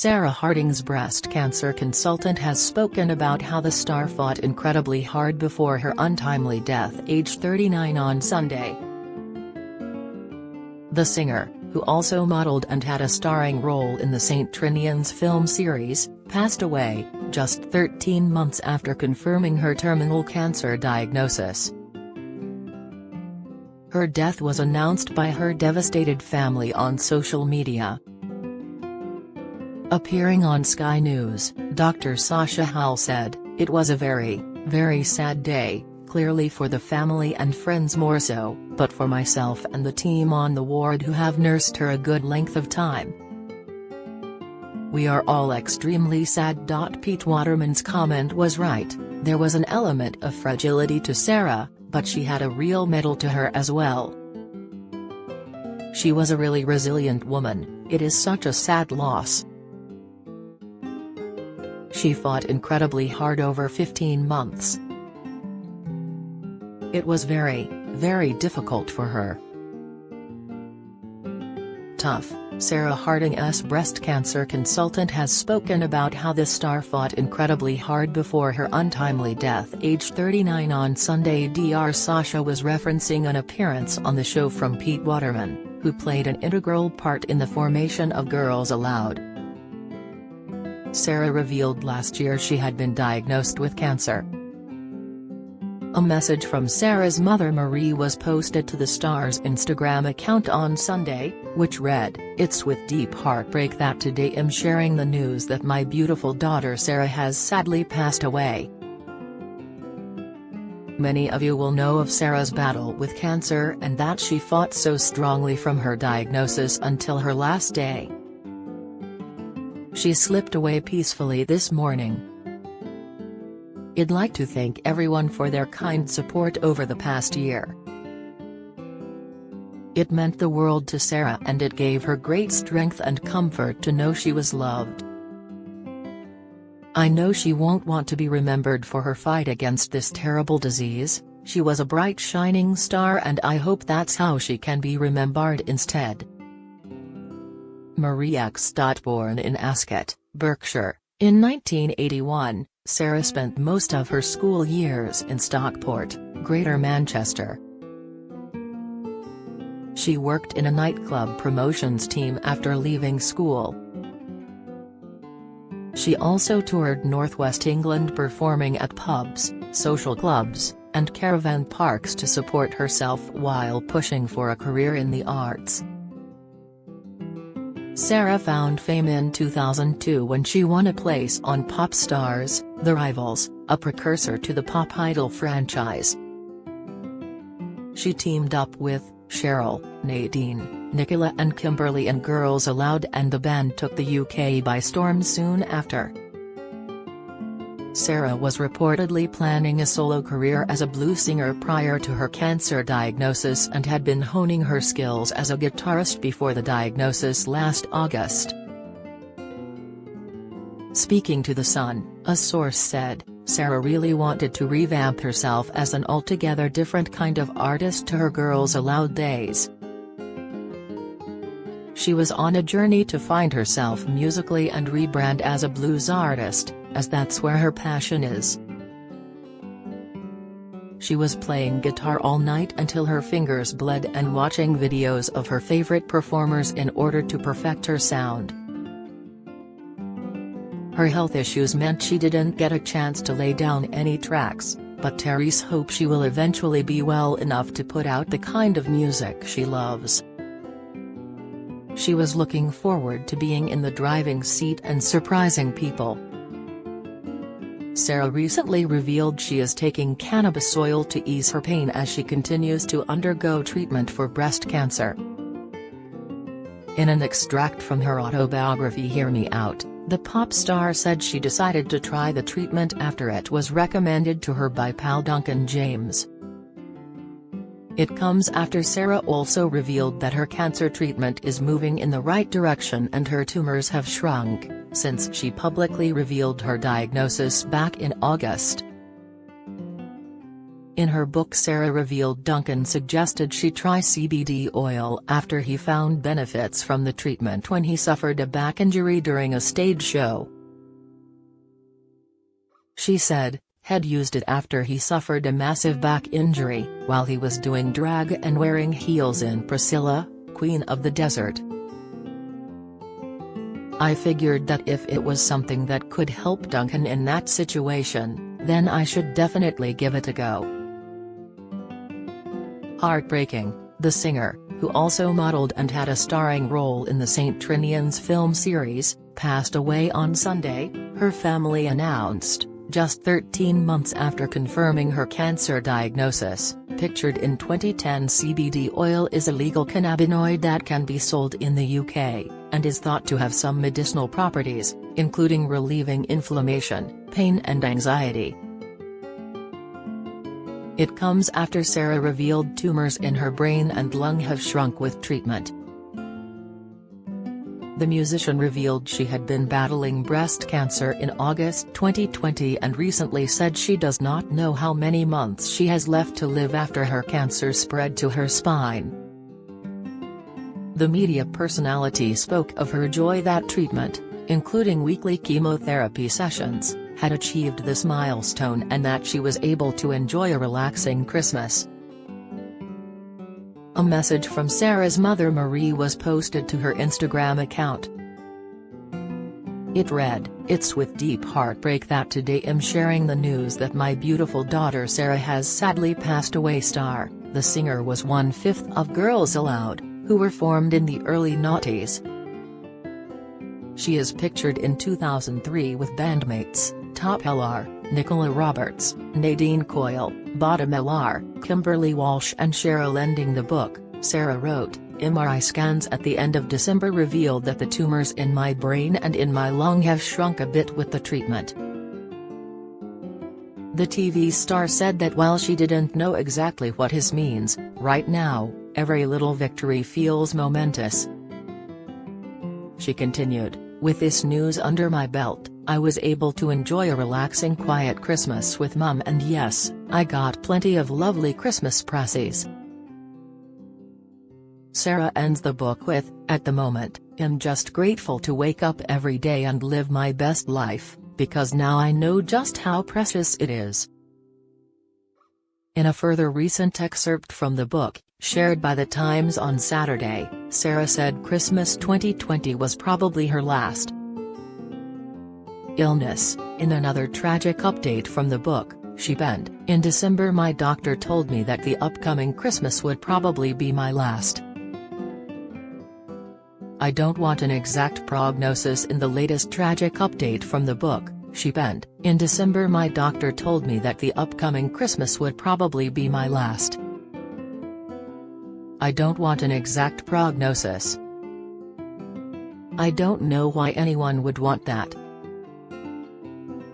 Sarah Harding's breast cancer consultant has spoken about how the star fought incredibly hard before her untimely death aged 39 on Sunday. The singer, who also modeled and had a starring role in the St. Trinian's film series, passed away, just 13 months after confirming her terminal cancer diagnosis. Her death was announced by her devastated family on social media. Appearing on Sky News, Dr. Sasha Hall said, "It was a very, very sad day, clearly for the family and friends more so, but for myself and the team on the ward who have nursed her a good length of time. We are all extremely sad." Pete Waterman's comment was right, there was an element of fragility to Sarah, but she had a real mettle to her as well. She was a really resilient woman, it is such a sad loss. She fought incredibly hard over 15 months. It was very, very difficult for her. Tough. Sarah Harding's breast cancer consultant has spoken about how the star fought incredibly hard before her untimely death aged 39 on Sunday. Dr. Sasha was referencing an appearance on the show from Pete Waterman, who played an integral part in the formation of Girls Aloud. Sarah revealed last year she had been diagnosed with cancer. A message from Sarah's mother Marie was posted to the star's Instagram account on Sunday, which read, "It's with deep heartbreak that today I'm sharing the news that my beautiful daughter Sarah has sadly passed away. Many of you will know of Sarah's battle with cancer and that she fought so strongly from her diagnosis until her last day. She slipped away peacefully this morning. I'd like to thank everyone for their kind support over the past year. It meant the world to Sarah and it gave her great strength and comfort to know she was loved. I know she won't want to be remembered for her fight against this terrible disease, she was a bright shining star and I hope that's how she can be remembered instead." Marie X. Born in Ascot, Berkshire, in 1981, Sarah spent most of her school years in Stockport, Greater Manchester. She worked in a nightclub promotions team after leaving school. She also toured northwest England performing at pubs, social clubs, and caravan parks to support herself while pushing for a career in the arts. Sarah found fame in 2002 when she won a place on Pop Stars, The Rivals, a precursor to the Pop Idol franchise. She teamed up with Cheryl, Nadine, Nicola and Kimberly in Girls Aloud and the band took the UK by storm soon after. Sarah was reportedly planning a solo career as a blues singer prior to her cancer diagnosis and had been honing her skills as a guitarist before the diagnosis last August. Speaking to The Sun, a source said, Sarah really wanted to revamp herself as an altogether different kind of artist to her Girls Aloud days. She was on a journey to find herself musically and rebrand as a blues artist, as that's where her passion is. She was playing guitar all night until her fingers bled and watching videos of her favorite performers in order to perfect her sound. Her health issues meant she didn't get a chance to lay down any tracks, but Therese hopes she will eventually be well enough to put out the kind of music she loves. She was looking forward to being in the driving seat and surprising people. Sarah recently revealed she is taking cannabis oil to ease her pain as she continues to undergo treatment for breast cancer. In an extract from her autobiography Hear Me Out, the pop star said she decided to try the treatment after it was recommended to her by pal Duncan James. It comes after Sarah also revealed that her cancer treatment is moving in the right direction and her tumors have shrunk, since she publicly revealed her diagnosis back in August. In her book, Sarah revealed Duncan suggested she try CBD oil after he found benefits from the treatment when he suffered a back injury during a stage show. She said, had used it after he suffered a massive back injury while he was doing drag and wearing heels in Priscilla, Queen of the Desert. I figured that if it was something that could help Duncan in that situation, then I should definitely give it a go. Heartbreaking, the singer, who also modeled and had a starring role in the St. Trinian's film series, passed away on Sunday, her family announced, just 13 months after confirming her cancer diagnosis. Pictured in 2010, CBD oil is a legal cannabinoid that can be sold in the UK, and is thought to have some medicinal properties, including relieving inflammation, pain and anxiety. It comes after Sarah revealed tumors in her brain and lung have shrunk with treatment. The musician revealed she had been battling breast cancer in August 2020 and recently said she does not know how many months she has left to live after her cancer spread to her spine. The media personality spoke of her joy that treatment, including weekly chemotherapy sessions, had achieved this milestone and that she was able to enjoy a relaxing Christmas. A message from Sarah's mother Marie was posted to her Instagram account. It read, "It's with deep heartbreak that today I'm sharing the news that my beautiful daughter Sarah has sadly passed away. The singer was 1/5 of Girls Aloud, who were formed in the early noughties. She is pictured in 2003 with bandmates, Top LR, Nicola Roberts, Nadine Coyle, Bottom LR, Kimberly Walsh and Cheryl. Ending the book, Sarah wrote, MRI scans at the end of December revealed that the tumors in my brain and in my lung have shrunk a bit with the treatment. The TV star said that while she didn't know exactly what this means, right now, every little victory feels momentous. She continued, with this news under my belt, I was able to enjoy a relaxing quiet Christmas with Mum, and yes, I got plenty of lovely Christmas presents. Sarah ends the book with, at the moment, I'm just grateful to wake up every day and live my best life, because now I know just how precious it is. In a further recent excerpt from the book, shared by The Times on Saturday, Sarah said Christmas 2020 was probably her last illness. In another tragic update from the book, she penned, in December my doctor told me that the upcoming Christmas would probably be my last. I don't want an exact prognosis. In the latest tragic update from the book, she penned, in December my doctor told me that the upcoming Christmas would probably be my last. I don't want an exact prognosis. I don't know why anyone would want that.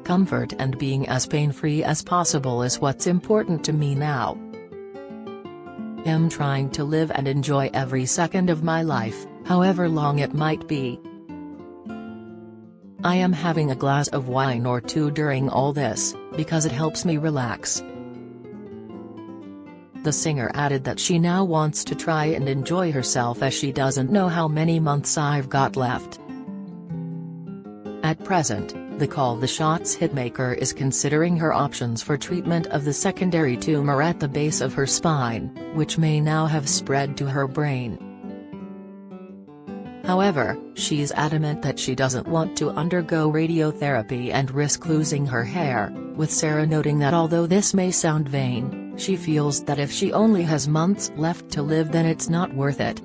Comfort and being as pain-free as possible is what's important to me now. I'm trying to live and enjoy every second of my life, however long it might be. I am having a glass of wine or two during all this, because it helps me relax. The singer added that she now wants to try and enjoy herself as she doesn't know how many months I've got left. At present, the Call the Shots hitmaker is considering her options for treatment of the secondary tumor at the base of her spine, which may now have spread to her brain. However, she's adamant that she doesn't want to undergo radiotherapy and risk losing her hair, with Sarah noting that although this may sound vain, she feels that if she only has months left to live then it's not worth it.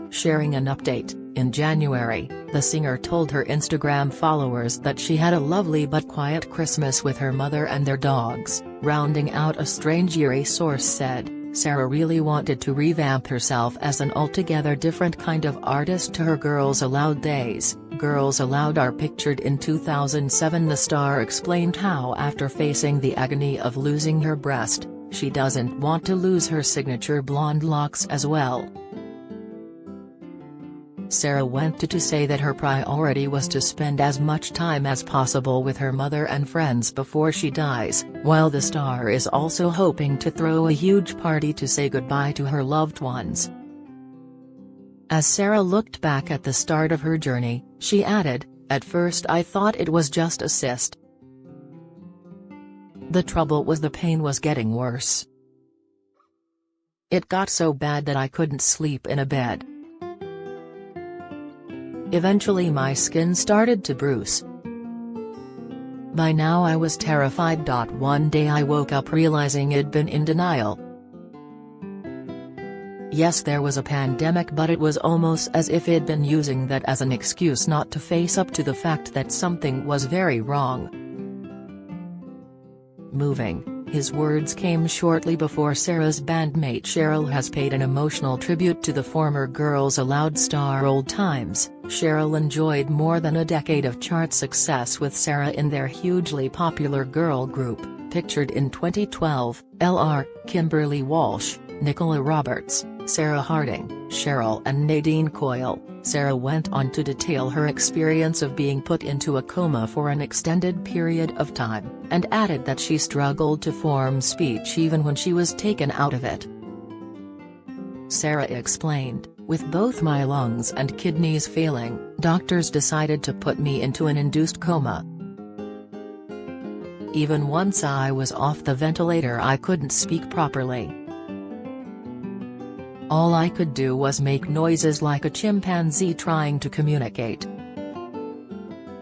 Sharing an update, in January, the singer told her Instagram followers that she had a lovely but quiet Christmas with her mother and their dogs. Rounding out a strange year, a source said, Sarah really wanted to revamp herself as an altogether different kind of artist to her Girls Aloud days. Girls Aloud are pictured in 2007. The star explained how after facing the agony of losing her breast, she doesn't want to lose her signature blonde locks as well. Sarah went to say that her priority was to spend as much time as possible with her mother and friends before she dies, while the star is also hoping to throw a huge party to say goodbye to her loved ones. As Sarah looked back at the start of her journey, she added, "At first I thought it was just a cyst. The trouble was the pain was getting worse. It got so bad that I couldn't sleep in a bed. Eventually my skin started to bruise. By now I was terrified. One day I woke up realizing I'd been in denial. Yes, there was a pandemic, but it was almost as if I'd been using that as an excuse not to face up to the fact that something was very wrong." Moving. His words came shortly before Sarah's bandmate Cheryl has paid an emotional tribute to the former Girls Aloud star. Old times. Cheryl enjoyed more than a decade of chart success with Sarah in their hugely popular girl group, pictured in 2012, Lr. Kimberly Walsh, Nicola Roberts, Sarah Harding, Cheryl and Nadine Coyle. Sarah went on to detail her experience of being put into a coma for an extended period of time, and added that she struggled to form speech even when she was taken out of it. Sarah explained, "With both my lungs and kidneys failing, doctors decided to put me into an induced coma. Even once I was off the ventilator I couldn't speak properly. All I could do was make noises like a chimpanzee trying to communicate."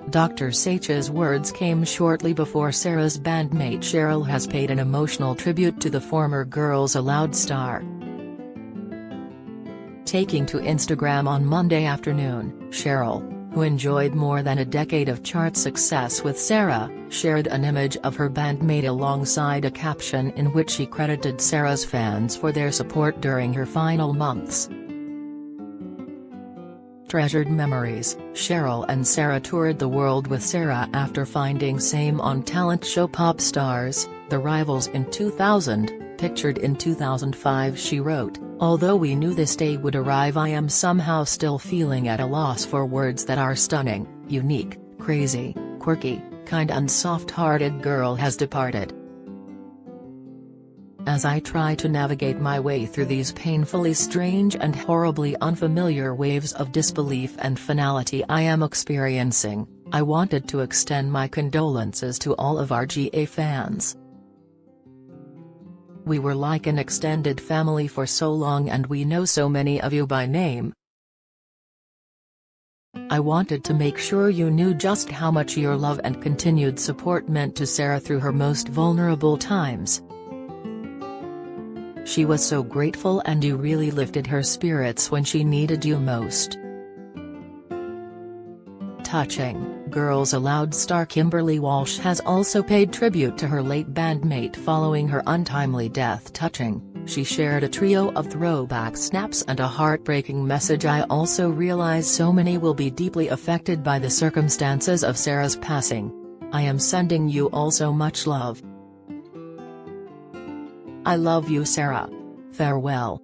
Dr. Sach's words came shortly before Sarah's bandmate Cheryl has paid an emotional tribute to the former Girls Aloud star. Taking to Instagram on Monday afternoon, Cheryl, who enjoyed more than a decade of chart success with Sarah, shared an image of her bandmate alongside a caption in which she credited Sarah's fans for their support during her final months. Treasured memories. Cheryl and Sarah toured the world with Sarah after finding same on talent show Pop Stars, The Rivals in 2000, pictured in 2005. She wrote, "Although we knew this day would arrive, I am somehow still feeling at a loss for words that our stunning, unique, crazy, quirky, kind and soft-hearted girl has departed. As I try to navigate my way through these painfully strange and horribly unfamiliar waves of disbelief and finality I am experiencing, I wanted to extend my condolences to all of our GA fans. We were like an extended family for so long and we know so many of you by name. I wanted to make sure you knew just how much your love and continued support meant to Sarah through her most vulnerable times. She was so grateful and you really lifted her spirits when she needed you most." Touching. Girls Aloud star Kimberly Walsh has also paid tribute to her late bandmate following her untimely death. Touching. She shared a trio of throwback snaps and a heartbreaking message. "I also realize so many will be deeply affected by the circumstances of Sarah's passing. I am sending you all so much love. I love you, Sarah. Farewell."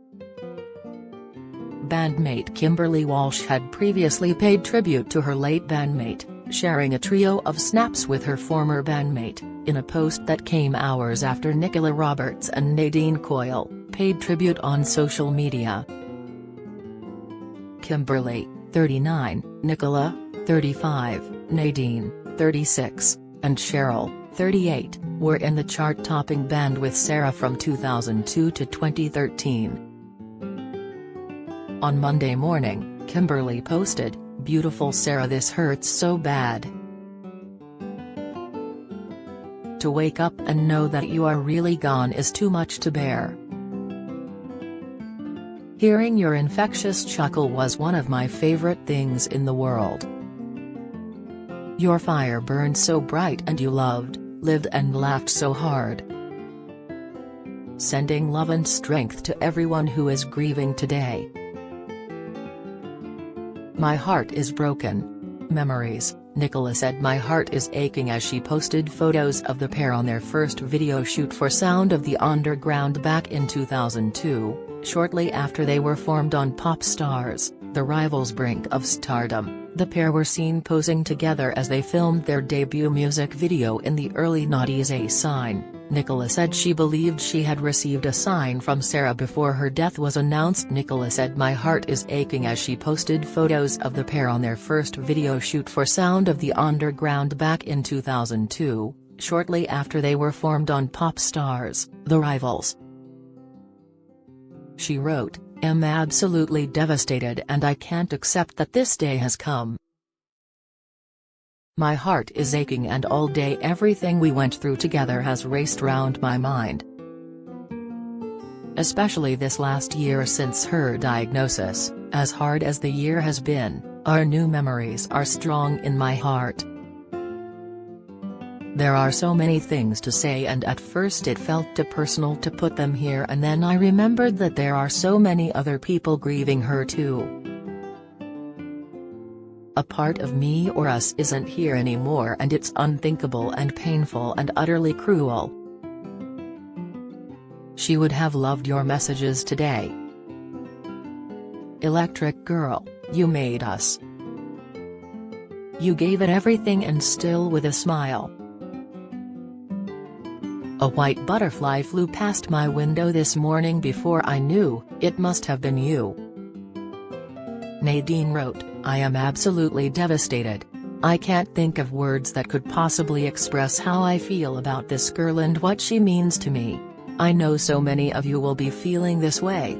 Bandmate Kimberly Walsh had previously paid tribute to her late bandmate, sharing a trio of snaps with her former bandmate, in a post that came hours after Nicola Roberts and Nadine Coyle paid tribute on social media. Kimberly, 39, Nicola, 35, Nadine, 36, and Cheryl, 38, were in the chart-topping band with Sarah from 2002 to 2013. On Monday morning, Kimberly posted, "Beautiful Sarah, this hurts so bad. To wake up and know that you are really gone is too much to bear. Hearing your infectious chuckle was one of my favorite things in the world. Your fire burned so bright and you loved, lived and laughed so hard. Sending love and strength to everyone who is grieving today. My heart is broken. Memories." Nicola said my heart is aching as she posted photos of the pair on their first video shoot for Sound of the Underground back in 2002, shortly after they were formed on Pop Stars. the rivals' brink of stardom, the pair were seen posing together as they filmed their debut music video in the early '90s. A sign, Nicola said she believed she had received a sign from Sarah before her death was announced. Nicola said my heart is aching as she posted photos of the pair on their first video shoot for Sound of the Underground back in 2002, shortly after they were formed on Pop Stars, The Rivals. She wrote, "I'm absolutely devastated and I can't accept that this day has come. My heart is aching and all day everything we went through together has raced round my mind. Especially this last year since her diagnosis, as hard as the year has been, our new memories are strong in my heart. There are so many things to say and at first it felt too personal to put them here, and then I remembered that there are so many other people grieving her too. A part of me or us isn't here anymore and it's unthinkable and painful and utterly cruel. She would have loved your messages today. Electric Girl, you made us. You gave it everything and still with a smile. A white butterfly flew past my window this morning before I knew, it must have been you." Nadine wrote, "I am absolutely devastated. I can't think of words that could possibly express how I feel about this girl and what she means to me. I know so many of you will be feeling this way.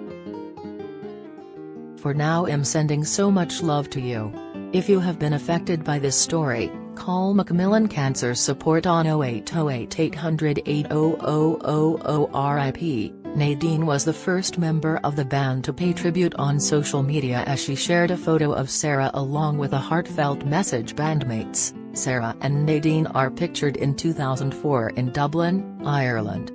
For now I'm sending so much love to you. If you have been affected by this story, call Macmillan Cancer Support on 0808 800 80000 RIP. Nadine was the first member of the band to pay tribute on social media as she shared a photo of Sarah along with a heartfelt message. Bandmates, Sarah and Nadine are pictured in 2004 in Dublin, Ireland.